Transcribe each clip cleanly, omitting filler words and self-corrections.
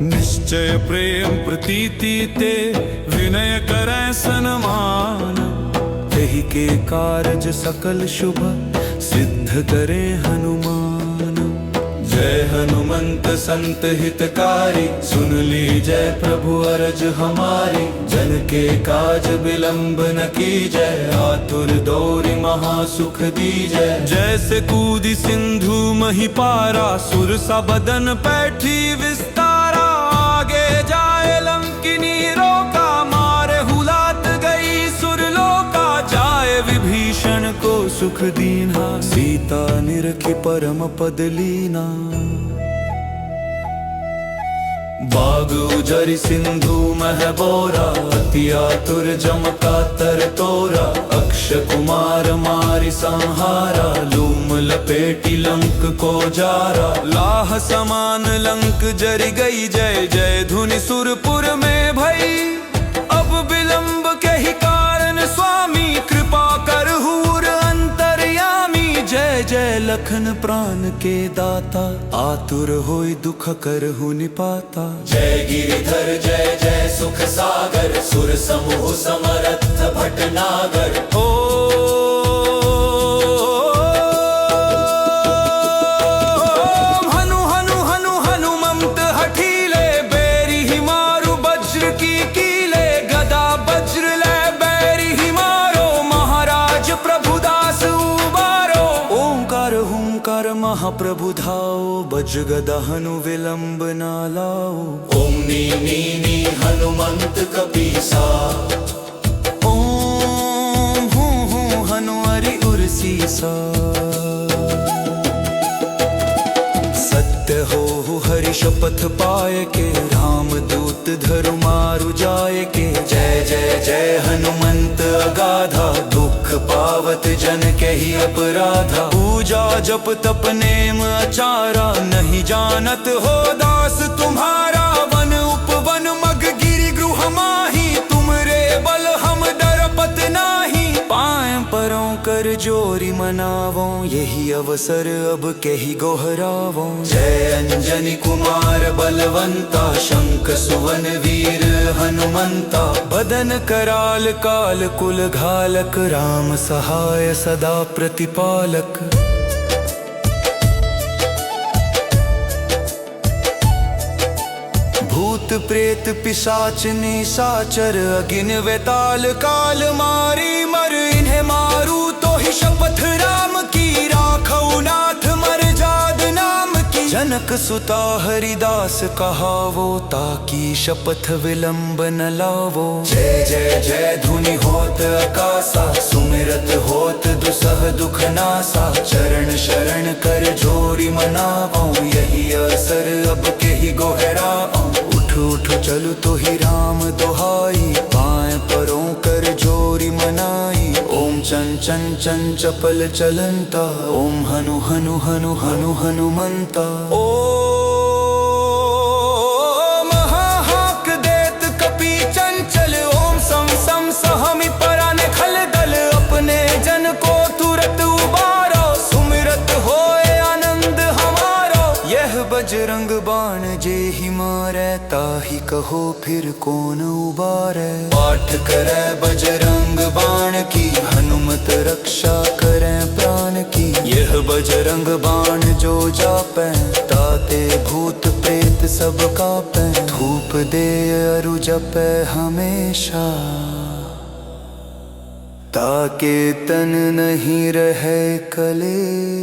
निश्चय प्रेम प्रतीति ते विनय करें सन्मान, यही के कारज सकल शुभ सिद्ध करे हनुमान। जय हनुमंत संत हितकारी, सुन लीजय प्रभु अरज हमारी। जन के काज विलंब न कीजय, आतुर दौरि महासुख दीजय। जैसे कूदी सिंधु मही पारा, सुर सा बदन पैठी विस्तारा। आगे जाए लंकिनी रोका, मारे हुलात गई सुरलोका। जाए विभीषण को सुख दीना, सीता निरखी परम पद लीना। बाग उजरि सिंधु मह बोरा, अति आतुर जम कातर तोरा। अक्ष कुमार मारि संहारा, लूम लपेटी लंक को जारा। लाह समान लंक जरि गई, जय जय धुनि सुरपुर में भई। अब विलंब के ही कारण स्वामी, कृपा करहूर अंतर्यामी। जय जय लखन प्राण के दाता, आतुर होई दुख करहु निपाता। जय गिरिधर जय जय सुख सागर, सुर समूह समरथ भटनागर। महाप्रभु धाओ, बजगदा हनु विलंब ना लाओ। ओम नी नी नी हनुमंत कपीसा, ओम हूँ हूँ हनु हरि उर्सीसा। सत्य हो हरि शपथ पाए के, राम दूत धरु मारु जाए के। जय जय जय हनुमंत अगाधा, दुख पावत जन के ही अपराधा। पूजा जप तप नेम आचारा, नहीं जानत हो दास तुम्हारा। वन उपवन मग गिरि गृह माही, तुमरे बल हम डरपत नाही। पाएं परों कर जोरी मनावो, यही अवसर अब कही गोहरावो। जय अंजनी कुमार बलवंता, शंख सुवन वीर हनुमंता। बदन कराल काल कुल घालक, राम सहाय सदा प्रतिपालक। भूत प्रेत पिशाच निशाचर, अगिन वेताल काल मारी मर। इन्हें मारू तो ही शपथ राम की, राखऊ नाथ मर जाद नाम की। जनक सुता हरिदास कहावो, ताकि शपथ विलंब न लावो। जय जय जय धुनि होत आकाशा, सुमिरत होत दुसह दुख नासा। चरण शरण कर जोरी मनावो, यही असर अब के ही गोहराओ। उठ चलु तो ही राम दोहाई, पाएं परों कर जोरी मनाई। ओम चन चन चन चपल चलंता, ओम हनु हनु हनु हनु हनुमंता। ओम हाक देत कपि चंचल, ओम सम सम सहमि पराने खल दल। अपने जन को तुरत उबारो, सुमिरत होए आनंद हमारो। यह बजरंग बाण जे ही मारै, ताहि कहो फिर कौन उबारै। पाठ करे बजरंग बाण की, हनुमत रक्षा करे प्राण की। यह बजरंग बाण जो जापै, ताते भूत प्रेत सब कापै। धूप दे अरु जपै हमेशा, ताके तन नहीं रहे कलेसा।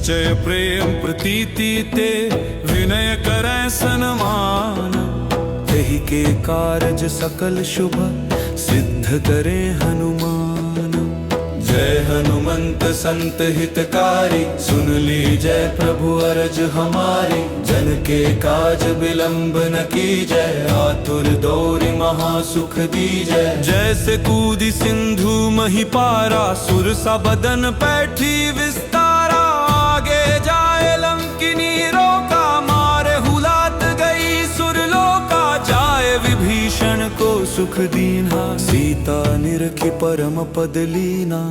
निश्चय प्रेम प्रीति ते विनय करें सन्मान, यही के कारज सकल शुभ सिद्ध करे हनुमान। जय हनुमंत संत हितकारी, सुन ली जय प्रभु अरज हमारी। जन के काज विलंब न कीजय, आतुर दौरि महासुख दीजय। जैसे कूदी सिंधु मही पारा, सुर सा बदन पैठी विस्तारा। आगे जाए लंकिनी रोका, मारे हुलात गई सुरलोका। जाए विभीषण को सुख दीन्हा, सीता निरखी परम पद लीना।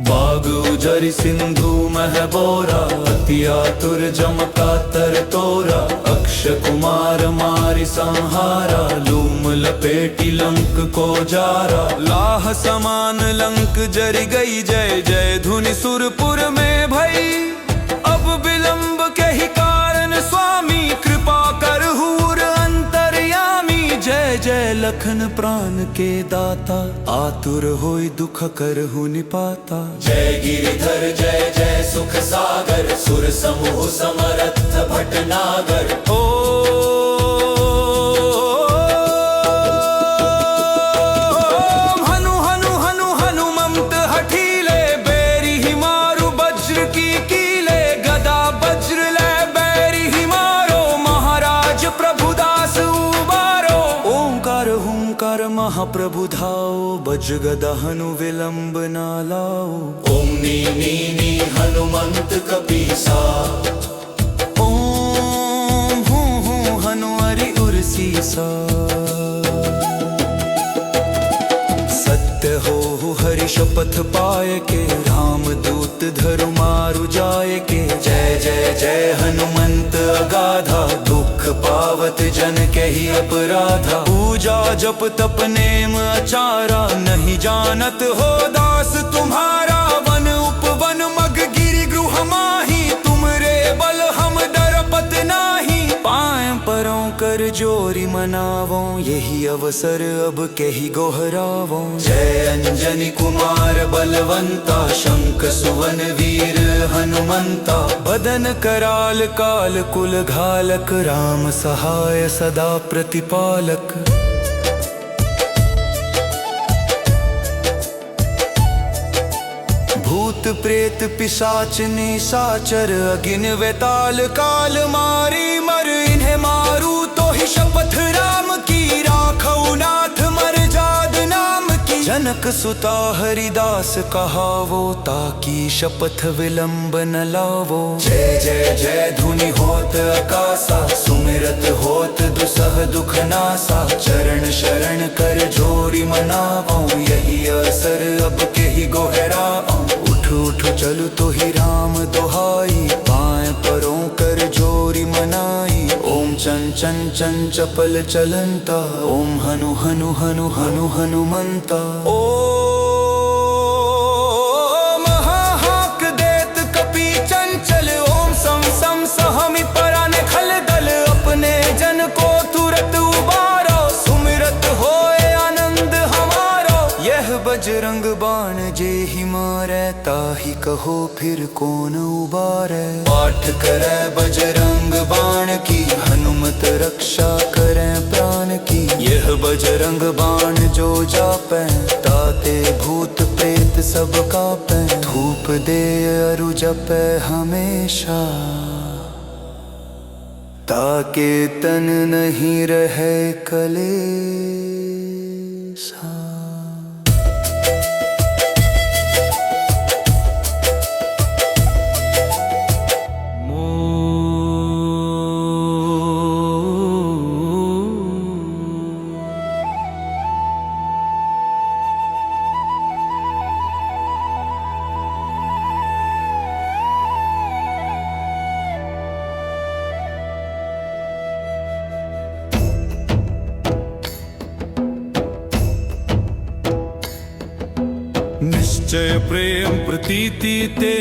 बाग उजरि सिंधु मह बोरा, अति आतुर जम कातर तोरा। अक्ष कुमार मारि संहारा, लूम लपेटी लंक को जारा। लाह समान लंक जरि गई, जय जय धुनि सुरपुर में भई। अब विलंब के ही कारण स्वामी, कृपा करहूर अंतर्यामी। जय जय लखन प्राण के दाता, आतुर होई दुख करहु निपाता। जय गिरिधर जय जय सुख सागर, सुर समूह समरथ भटनागर। महाप्रभु धाओ, बज गदा हनु विलंब न लाओ। ओम नी हनुमंत कपीसा, ओम हूँ हनु हरि उर्सीसा। सत्य हो हरि शपथ पाए के, राम दूत धरु मारु जाए के। जय जय जय हनुमंत अगाधा, दुख पावत जन के ही अपराधा। पूजा जप तप नेम अचारा, नहीं जानत हो दास तुम्हारा। वन उपवन मग गिरि गृह माही, तुमरे बल हम डरपत नाही। पाएं परों कर जोरी मनावों, यही अवसर अब कही गोहरावों। जय अंजनी कुमार बलवंता, शंख सुवन वीर हनुमंता। बदन कराल काल कुल घालक, राम सहाय सदा प्रतिपालक। भूत प्रेत पिशाच निशाचर, अगिन वेताल काल मारी। मर इन्हें मारू तो ही शपथ राम की, राखऊ नाथ मर जाद नाम की। जनक सुता हरिदास कहावो, ताकि शपथ विलंब न लावो। जय जय जय धुनि होत आकाशा, सुमिरत होत दुसह दुख नासा। चरण शरण कर जोरी मनावो, यही असर अब के ही गोहराओ। उठ चलु तो ही राम दोहाई, पाएं परों कर जोरी मनाई। ओम चन चन चन चपल चलंता, ओम हनु हनु हनु हनु हनुमंता। ओम हाक देत कपि चंचल, ओम सम सम सहमि परान खल दल। अपने जन को तुरत उबारो, सुमिरत होए आनंद हमारो। यह बजरंग बाण जे ही मारै, ताहि कहो फिर कौन उबारै। पाठ करे बजरंग बाण की, हनुमत रक्षा करे प्राण की। यह बजरंग बाण जो जापै, ताते भूत प्रेत सब कापै। धूप दे अरु जपै हमेशा, ताके तन नहीं रहे कलेसा। निश्चय प्रेम प्रीति ते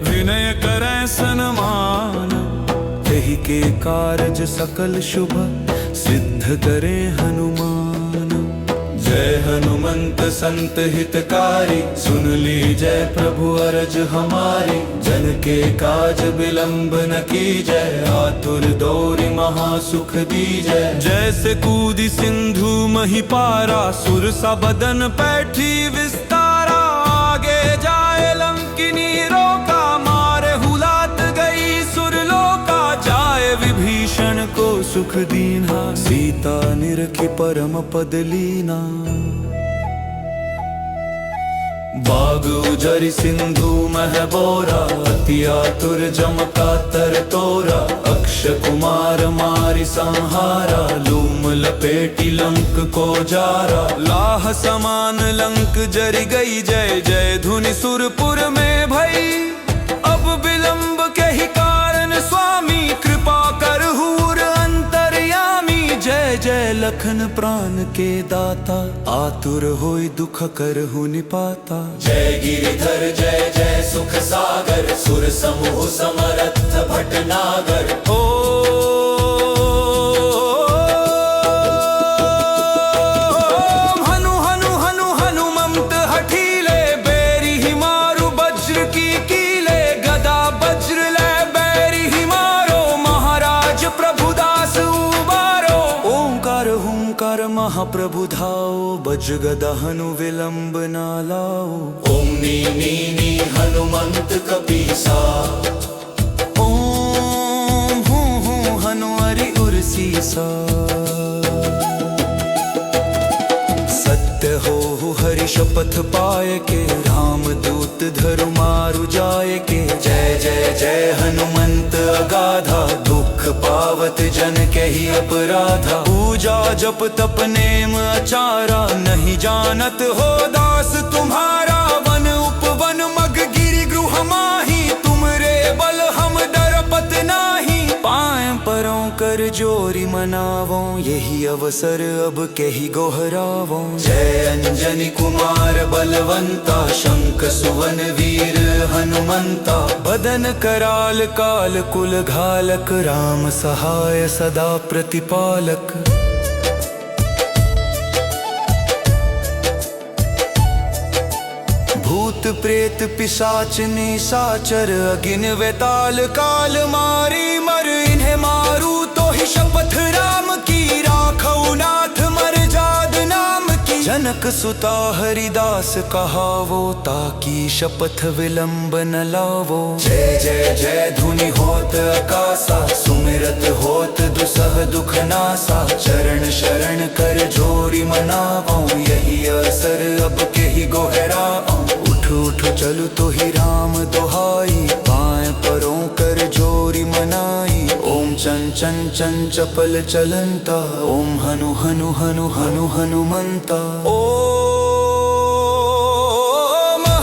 विनय करें सन्मान, यही के कारज सकल शुभ सिद्ध करे हनुमान। जय हनुमंत संत हितकारी, सुन लीजय प्रभु अरज हमारी। जन के काज विलंब न कीजय, आतुर दौरि महासुख दीजय। जैसे कूदी सिंधु मही पारा, सुरसा बदन पैठी विस्तारा। आगे जाए लंकिनी रोका, मारे हुलात गई सुरलोका। जाए विभीषण को सुख दीन्हा, सीता निरखी परम पद लीना। बाग उजरि सिंधु मह बोरा, अति आतुर जमका तर तोरा। अक्ष कुमार मारि संहारा, लूम लपेटी लंक को जारा। लाह समान लंक जरि गई, जय जय धुनि सुरपुर में भई। अब विलंब के ही कारण स्वामी, कृपा करहूर अंतर्यामी। जय जय लखन प्राण के दाता, आतुर होई दुख करहु निपाता। जय गिरिधर जय जय सुख सागर, सुर समूह समरथ भटनागर। हनु हनु हनु हनुमंत हठीले, बैरी ही मारु वज्र की कीले। गदा वज्र ले बैरी ही मारो, महाराज प्रभुदास उबारो। ओंकार हुंकार महाप्रभु धाओ, बज गदा हनु विलंब ना लाओ। ओम नी नी नी हनुमंत कपीसा, ओम हूँ हूँ हनु हरि उर्सीसा। सत्य हो हरि शपथ पाए के, राम दूत धरु मारु जाए के। जय जय जय हनुमंत अगाधा, दुख पावत जन के ही अपराधा। पूजा जप तप नेम आचारा, नहीं जानत हो दास तुम्हारा। वन उपवन मग गिरि गृह माही, तुमरे बल हम डरपत नाही। पाएं परों कर जोरी मनावों, यही अवसर अब के ही गोहरावों। जय अंजनी कुमार बलवंता, शंख सुवन वीर हनुमंता। बदन कराल काल कुल घालक, राम सहाय सदा प्रतिपालक। भूत प्रेत पिशाच निशाचर, अगिन वेताल काल मारी। मर इन्हें मारू तो ही शपथ राम की, राखऊ नाथ मर जाद नाम की। जनक सुता हरिदास कहावो, ताकी शपथ विलंब न लावो। जय जय जय धुनि होत आकाशा, सुमिरत होत दुसह दुख नासा। चरण शरण कर जोरी मनावो, यही अवसर अब के ही गोहराओ। उठ चलु तो ही राम दोहाई, पाएं परों कर जोरी मनाई। ओम चन चन चन चपल चलंता, ओम हनु हनु हनु हनु हनुमंता। ओम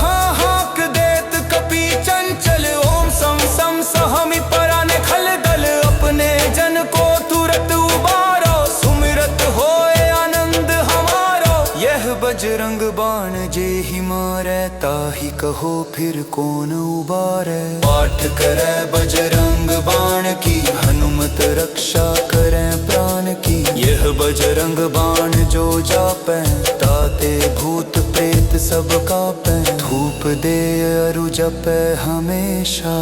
हाक देत कपि चंचल, ओम सम सम सहमि पराने खल दल। अपने जन को तुरत उबारो, सुमिरत होए आनंद हमारो। यह बजरंग बाण जे ही मारै, ताहि कहो फिर कौन उबारै। पाठ करे बजरंग बाण की, हनुमत रक्षा करे प्राण की। यह बजरंग बाण जो जापै, ताते भूत प्रेत सब कापै। धूप दे अरु जपै हमेशा,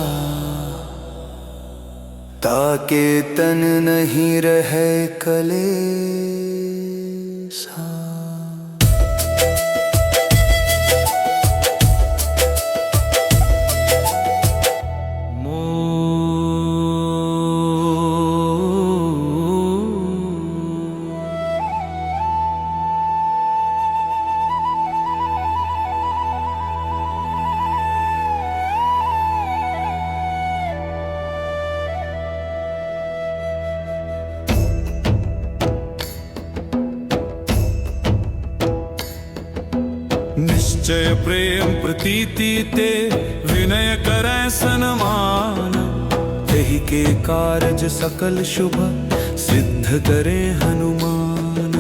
ताके तन नहीं रहे कलेसा। निश्चय प्रेम प्रीति ते, विनय करै सन्मान। तेहि के कारज सकल शुभ, सिद्ध करे हनुमान।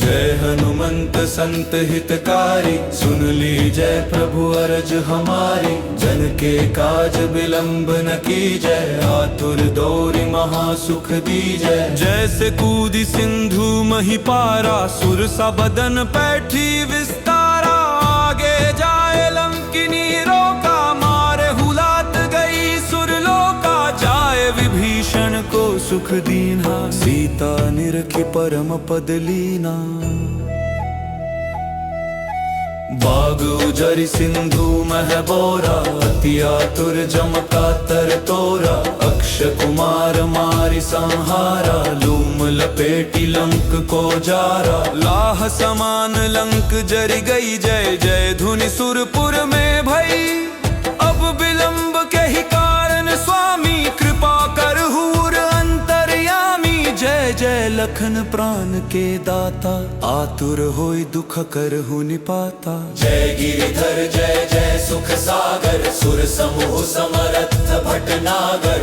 जय हनुमंत संत हितकारी, सुन लीजय प्रभु अरज हमारी। जन के काज विलंब न कीजय, आतुर दौरि महासुख दीजय। जैसे कूदी सिंधु मही पारा, सुरसा बदन पैठी विस्तारा। आगे जाए लंकिनी रोका, मारे हुलात गई सुरलोका। जाए विभीषण को सुख दीना, सीता निरखी परम पद लीना। बाग उजरि सिंधु मह बोरा, अति आतुर जमका तर तोरा। अक्ष कुमार मारि संहारा, लूम लपेटी लंक को जारा। लाह समान लंक जरि गई, जय जय धुनि सुरपुर में भई। अब विलंब के ही कारण स्वामी, कृपा करहूर अंतर्यामी। जय जय लखन प्राण के दाता, आतुर होई दुख करहु निपाता। जय गिरिधर जय जय सुख सागर, सुर समूह समरथ भटनागर।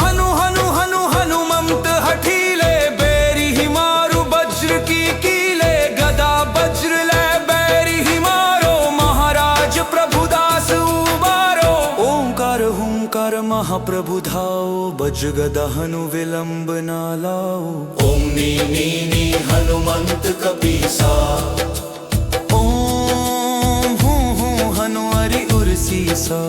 हनु हनु हनु हनुमंत हठीले, बेरी ही मारु वज्र की कीले। गदा वज्र ले बैरी ही मारो, महाराज प्रभुदास उबारो। ओंकार हुंकार महाप्रभु धाओ, बज गदा हनु विलंब ना लाओ। ओम नी नी नी हनुमंत कपीसा, ओम हूं हूं हनु हरि उर्सीसा।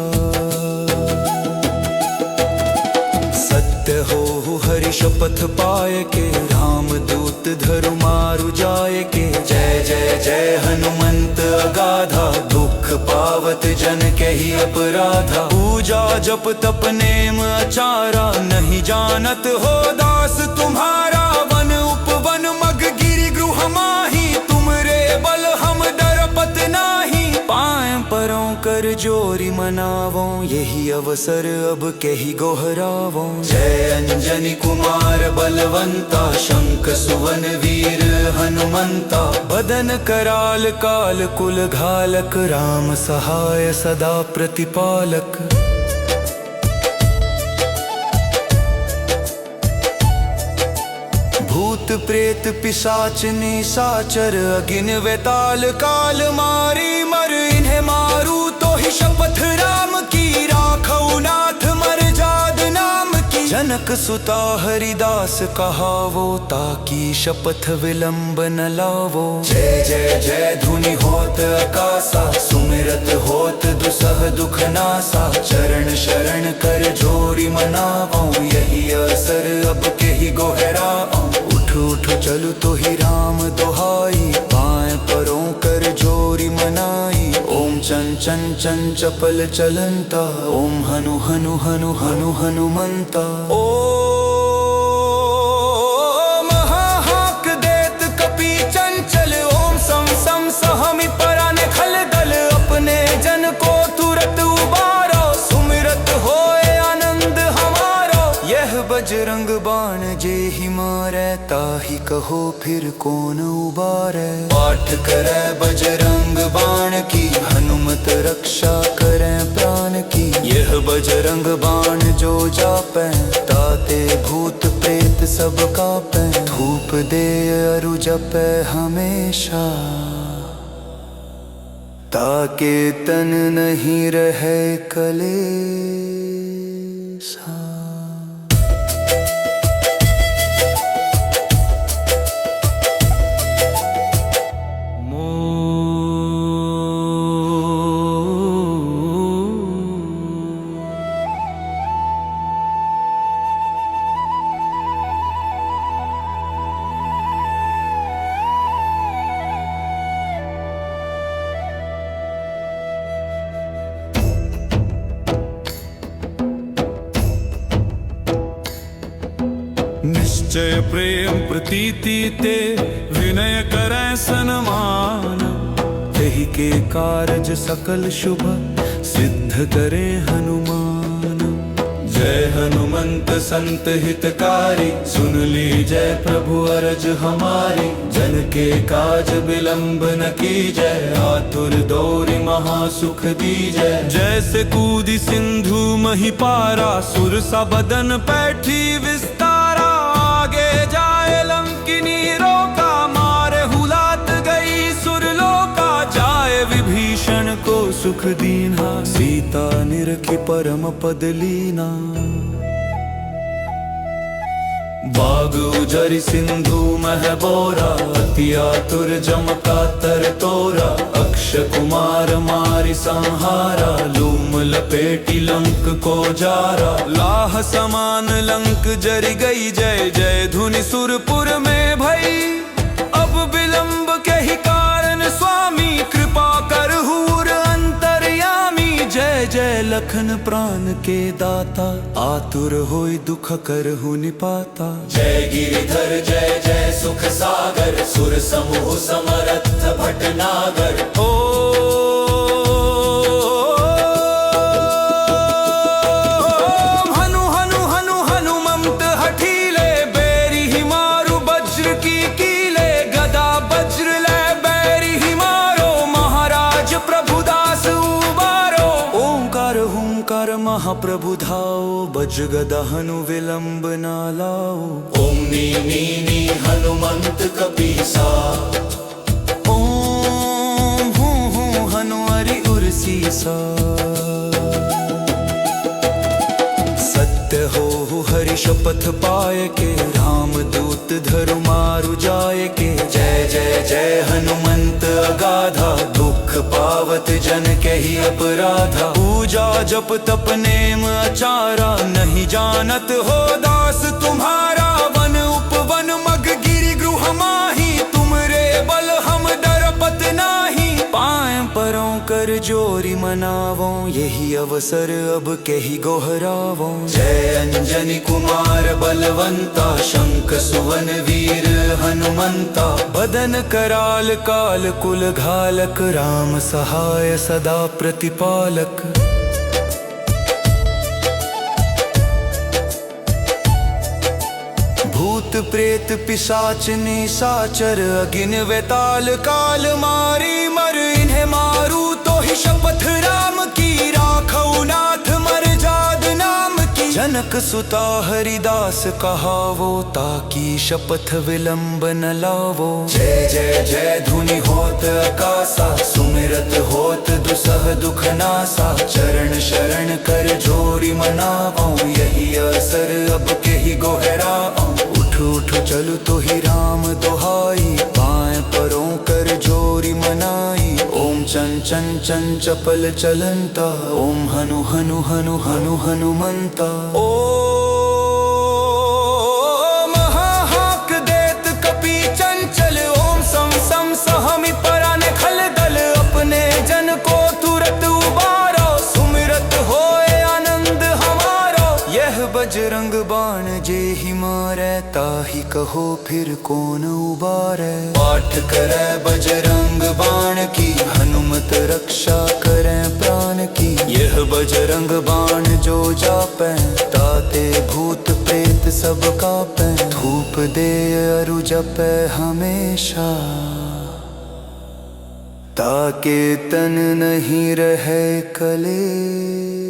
सत्य हो हरि शपथ पाए के, राम दूत धरु मारु जाए के। जय जय जय हनुमंत अगाधा, दुख पावत जन के ही अपराधा। पूजा जप तप नेम आचारा, नहीं जानत हो दास तुम्हारा। वन उपवन मग गिरि गृह माही, तुमरे बल हम डरपत नाही। पाएं परों कर जोरी मनावो, यही अवसर अब कही गोहरावो। जय अंजनी कुमार बलवंता, शंख सुवन वीर हनुमंता। बदन कराल काल कुल घालक, राम सहाय सदा प्रतिपालक। भूत प्रेत पिशाच निशाचर, अगिन वेताल काल मारी। मर इन्हें मारू तो ही शपथ राम की, राखऊ नाथ मर जाद नाम की। जनक सुता हरिदास कहावो, ताकि शपथ विलंब न लावो। जय जय जय धुनि होत आकाशा, सुमिरत होत दुसह दुख नासा। चरण शरण कर जोरी मनावो, यही अवसर अब के ही गोहराओ। उठ चलु तो ही राम दोहाई, पाएं परों कर जोरी मनाई। ओम चन चन चन चपल चलंता, ओम हनु हनु हनु हनु हनुमंता। ओम हाक देत कपि चंचल, ओम सम सम सहमि पराने खल दल। अपने जन को तुरत उबारो, सुमिरत होए आनंद हमारो। यह बजरंग बाण जे ही मारै, ताहि कहो फिर कौन उबारै। पाठ करे बजरंग बाण की, हनुमत रक्षा करे प्राण की। यह बजरंग बाण जो जापै, ताते भूत प्रेत सब कापै। धूप दे अरु जपै हमेशा, ताके तन नहीं रहे कलेसा। निश्चय प्रेम प्रीति ते, विनय करै सन्मान। यही के कारज सकल शुभ, सिद्ध करे हनुमान। जय हनुमंत संत हितकारी, सुन लीजय प्रभु अरज हमारी। जन के काज विलंब न कीजय, आतुर दौरि महासुख दीजै। जैसे कूदी सिंधु मही पारा, सुर सा बदन पैठी विस्तारा। आगे जाए लंकिनी रोका, मारे हुलात गई सुरलोका। जाए विभीषण को सुख दीना, सीता निरखी परम पद लीना। बाग उजरी सिंधु मह बोरा, अति आतुर जमका तर तोरा। अक्ष कुमार मारि संहारा, लूम लपेटी लंक को जारा। लाह समान लंक जरि गई, जय जय धुनि सुरपुर में भई। अब विलंब के ही कारण स्वामी, कृपा करहूर अंतर्यामी। जय जय लखन प्राण के दाता, आतुर होई दुख करहु निपाता। जय गिरिधर जय जय सुख सागर, सुर समूह समरथ भटनागर। ओ हनु हनु हनु हनुमंत हठीले, बैरी ही मारु वज्र की कीले। गदा वज्र ले बैरी ही मारो, महाराज प्रभुदास उबारो। ओंकार हुंकार महाप्रभु धाओ, बज गदा हनु विलंब ना लाओ। ओम नी हनुमंत कपीसा। ओम हूँ हनु हरि उर्सीसा। सत्य हो हरि शपथ पाए के, राम दूत धरु मारु जाए के। जय जय जय हनुमंत अगाधा, दुख पावत जन के ही अपराधा। पूजा जप तप नेम अचारा, नहीं जानत हो दास तुम्हारा। वन उपवन मग गिरि गृह माही, तुमरे बल हम डरपत नाही। पाएं परों कर जोरी मनावों, यही अवसर अब के ही गोहरावों। जय अंजनी कुमार बलवंता, शंख सुवन वीर हनुमंता। बदन कराल काल कुल घालक, राम सहाय सदा प्रतिपालक। भूत प्रेत पिशाच निशाचर, अगिन वेताल काल मारी मर। इन्हें मारू तो ही शपथ राम की, राखऊ नाथ मर जाद नाम की। जनक सुता हरिदास कहावो, ताकि शपथ विलंब न लावो। जय जय जय धुनि होत आकाशा, सुमिरत होत दुसह दुख नासा। चरण शरण कर जोरी मनावो, यही असर अब के ही गोहराओ। उठ चलु तो ही राम दोहाई, पाएं परों कर जोरी मनाई। ओम चन चन चन चपल चलंता, ओम हनु हनु हनु हनु हनुमंता। ओ महाहाक देत कपि चंचल, ओम सम सम सहमि पराने खल दल। अपने जन को तुरत उबारो, सुमिरत होए आनंद हमारो। यह बजरंग बाण जे ही मारै, ताहि कहो फिर कौन उबारै। पाठ करे बजरंग बाण की, हनुमत रक्षा करें प्राण की। यह बजरंग बाण जो जापै, ताते भूत प्रेत सब कापै। धूप दे अरु जपै हमेशा, ताके तन नहीं रहे कलेसा।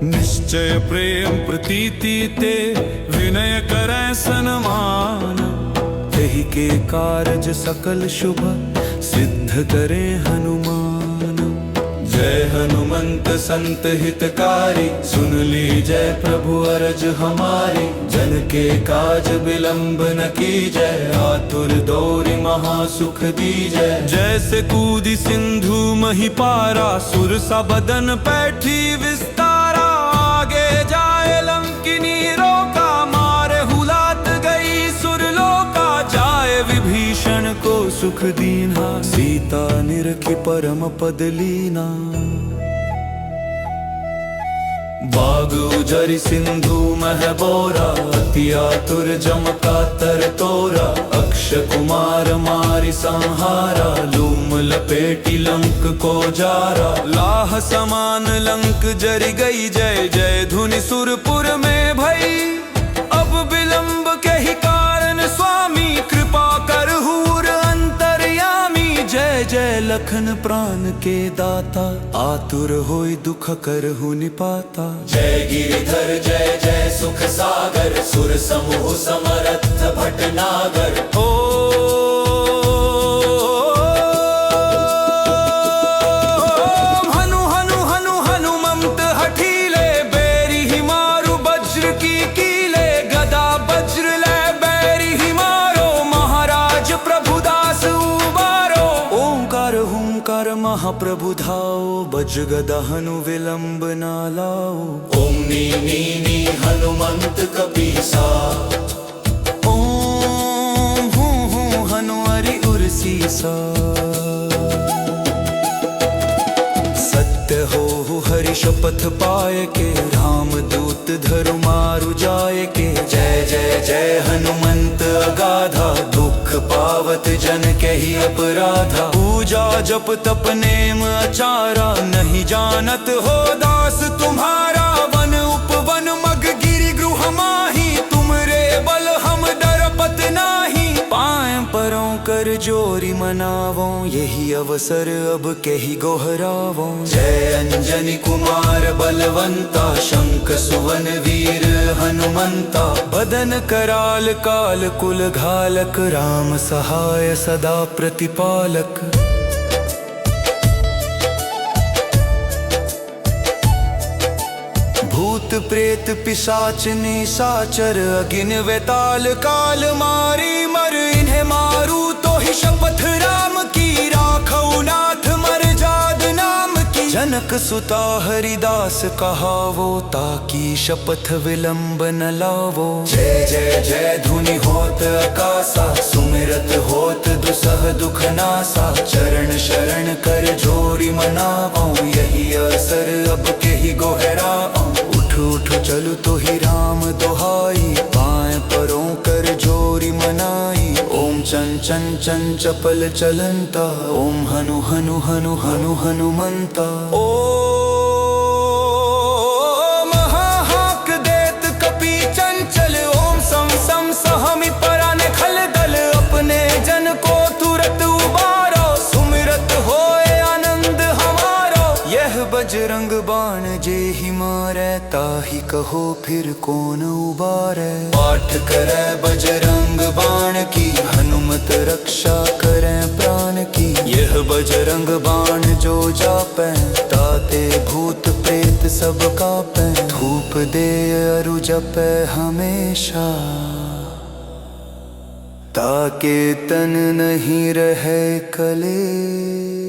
निश्चय प्रेम प्रतीति ते, विनय करै सन्मान। यही के कारज सकल शुभ, सिद्ध करे हनुमान। जय हनुमंत संत हितकारी, सुन लीजय प्रभु अरज हमारी। जन के काज विलंब न कीजय, आतुर दौरि महासुख दीजय। जैसे कूदी सिंधु मही पारा, सुर सा बदन पैठी विस्तारा। आगे जाए लंकिनी रोका, मारे हुलात गई सुरलोका। जाए विभीषण विभीषण को सुख दीन्हा, सीता निरखी परम पद लीना। बाग उजरि सिंधु मह बोरा, अति आतुर जम कातर तोरा। अक्ष कुमार मारि संहारा, लूम लपेटी लंक को जारा। लाह समान लंक जरि गई, जय जय धुनि सुरपुर में भई। अब विलंब के ही कारण स्वामी, कृपा करहूर अंतर्यामी। जय जय लखन प्राण के दाता, आतुर होई दुख करहु निपाता। जय गिरिधर जय जय सुख सागर, सुर समूह समरथ भटनागर। हनु हनु हनु हनुमंत हठीले, बैरी ही मारु वज्र की कीले। गदा वज्र ले बैरी ही मारो, महाराज प्रभुदास उबारो। ओंकार हुंकार महाप्रभु धाओ, बज गदा हनु विलंब ना लाओ। ओम नी नी नी हनुमंत कपीसा, ओम हूं हूं हनु हरि उर्सीसा। सत्य हो हरि शपथ पाए के, राम दूत धरु मारु जाए के। जय जय जय हनुमंत अगाधा, दुख पावत जन के ही अपराधा। पूजा जप तप नेम आचारा, नहीं जानत हो दास तुम्हारा। वन उपवन मग गिरि गृह माही, तुमरे बल हम डरपत नाही। पाएं परों कर जोरी मनावो, यही अवसर अब कही गोहरावो। जय अंजनी कुमार बलवंता, शंख सुवन वीर हनुमंता। बदन कराल काल कुल घालक, राम सहाय सदा प्रतिपालक। भूत प्रेत पिशाच निशाचर, अगिन वेताल काल मारी मर। इन्हें मारू तो ही शपथ राम की, राखऊ नाथ मर जाद नाम की। जनक सुता हरिदास कहावो, ताकि शपथ विलंब न लावो। जय जय जय धुनि होत आकाशा, सुमिरत होत दुसह दुख नासा। चरण शरण कर जोरी मनावो, यही असर अब के ही गोहराओ। उठ चलु तो ही राम दोहाई, पाएं परों कर जोरी मनाई। ओम चन चन चन चपल चलंता, ओम हनु हनु हनु हनु हनुमंता। ओम हाक देत कपि चंचल, ओम सम सम सहमि पराने खल दल। अपने जन को तुरत उबारो, सुमिरत होए आनंद हमारो। यह बजरंग बाण जे ही मारै, ताहि कहो फिर कौन उबारै। पाठ करे बजरंग बाण की, हनुमत रक्षा करे प्राण की। यह बजरंग बाण जो जापै, ताते भूत प्रेत सब कापै। धूप दे अरु जपै हमेशा, ताके तन नहीं रहे कलेसा।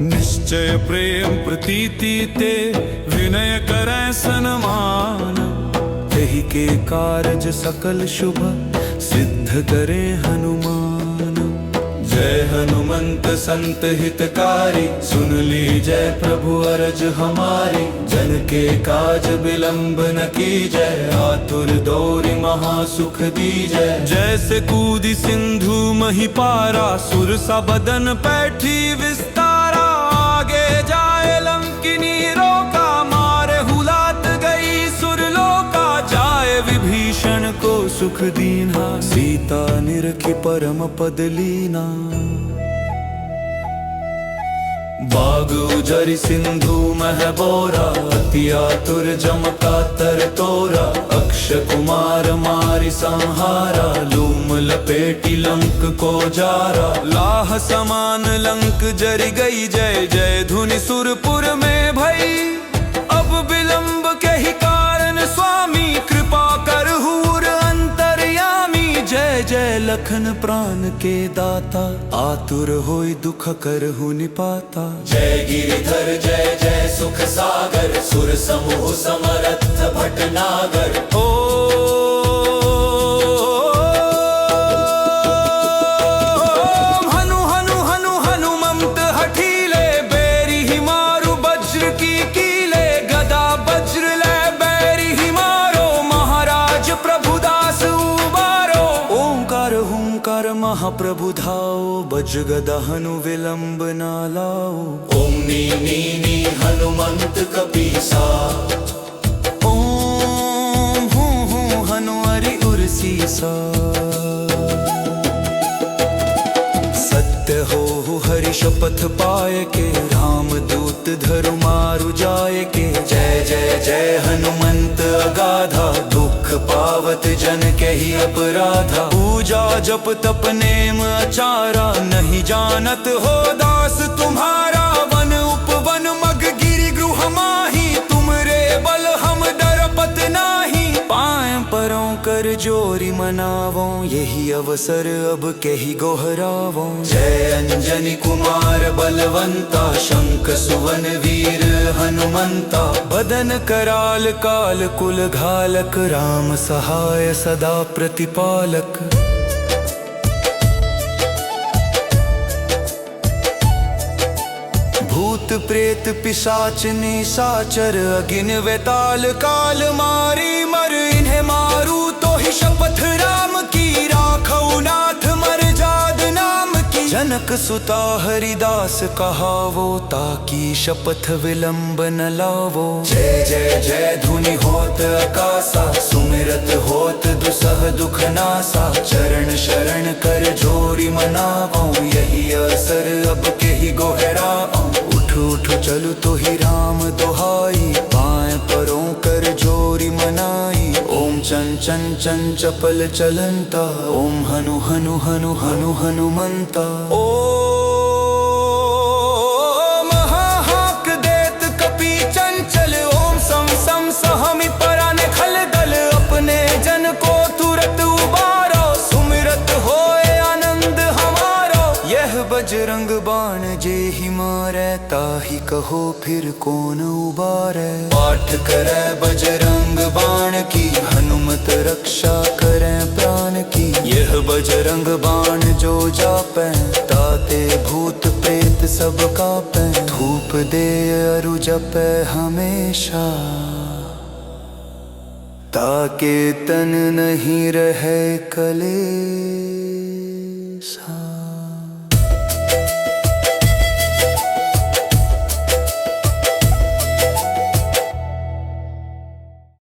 निश्चय प्रेम प्रतीति ते, विनय करै सन्मान। यही के कारज सकल शुभ, सिद्ध करे हनुमान। जय हनुमंत संत हितकारी, सुन लीजय प्रभु अरज हमारी। जन के काज विलंब न कीजय, आतुर दौरि महासुख दीजय। जैसे कूदी सिंधु मही पारा, सुर सा बदन पैठी विस्तारा। आगे जाए लंकिनी रोका, मारे हुलात गई सुरलोका। जाए विभीषण को सुख दीन्हा, सीता निरखी परम पद लीना। बाग उजर सिंधु मह बोरा, अति आतुर जमका तर तोरा। अक्ष कुमार मारि संहारा, लूम लपेटी लंक को जारा। लाह समान लंक जर गई, जय जय धुनि सुरपुर में भई। अब विलंब के ही कारण स्वामी, कृपा कर हूर अंतर्यामी। जय जय लखन प्राण के दाता, आतुर होई दुख करहु निपाता। जय गिरिधर जय जय सुख सागर, सुर समूह समरथ भटनागर। हनु हनु हनु हनुमंत हठीले, बैरी ही मारु वज्र की कीले। गदा वज्र ले बैरी ही मारो, महाराज प्रभुदास उबारो। ओंकार हुंकार महाप्रभु धाओ, बज गदा हनु विलंब ना लाओ। ओम नी नी नी हनुमंत कपीसा, ओम हूँ हूँ हनु हरि उर्सीसा। सत्य हो हरि शपथ पाए के, राम दूत धरु मारु जाए के। जय जय जय हनुमंत अगाधा, दुख पावत जन के ही अपराधा। पूजा जप तप नेम आचारा, नहीं जानत हो दास तुम्हारा। वन उपवन मग गिरि गृह माही, तुम रे बल हम डरपत नाही। पाएं परों कर जोरी मनावों, यही अवसर अब के ही गोहरावों। जय अंजनी कुमार बलवंता, शंख सुवन वीर हनुमंता। बदन कराल काल कुल घालक, राम सहाय सदा प्रतिपालक। भूत प्रेत पिशाच निशाचर, अगिन वेताल काल मारी मर। इन्हें मारू तो ही शपथ राम की, राखऊ नाथ मर जाद नाम की। जनक सुता हरिदास कहावो, ताकि शपथ विलंब न लावो। जय जय जय धुनि होत आकाशा, सुमिरत होत दुसह दुख नासा। चरण शरण कर जोरी मनावो, यही असर अब के ही गोहरावो। उठो उठो चलु तो ही राम दोहाई, पाएं परों कर जोरी मनाई। ओम चन चन चन चपल चलंता, ओम हनु हनु हनु हनु हनुमंता। ओम महाहाक देत कपि चंचल, ओम सम सम सहमि पराने खल दल। अपने जन को तुरत उबारो, सुमिरत होए आनंद हमारो। यह बजरंग बाण जे ही मारै, ताहि कहो फिर कौन उबारै। पाठ करे बजरंग बाण की, हनुमत रक्षा करें प्राण की। यह बजरंग बाण जो जापै, ताते भूत प्रेत सब कापै। धूप दे अरु जपै हमेशा, ताके तन नहीं रहे कलेसा।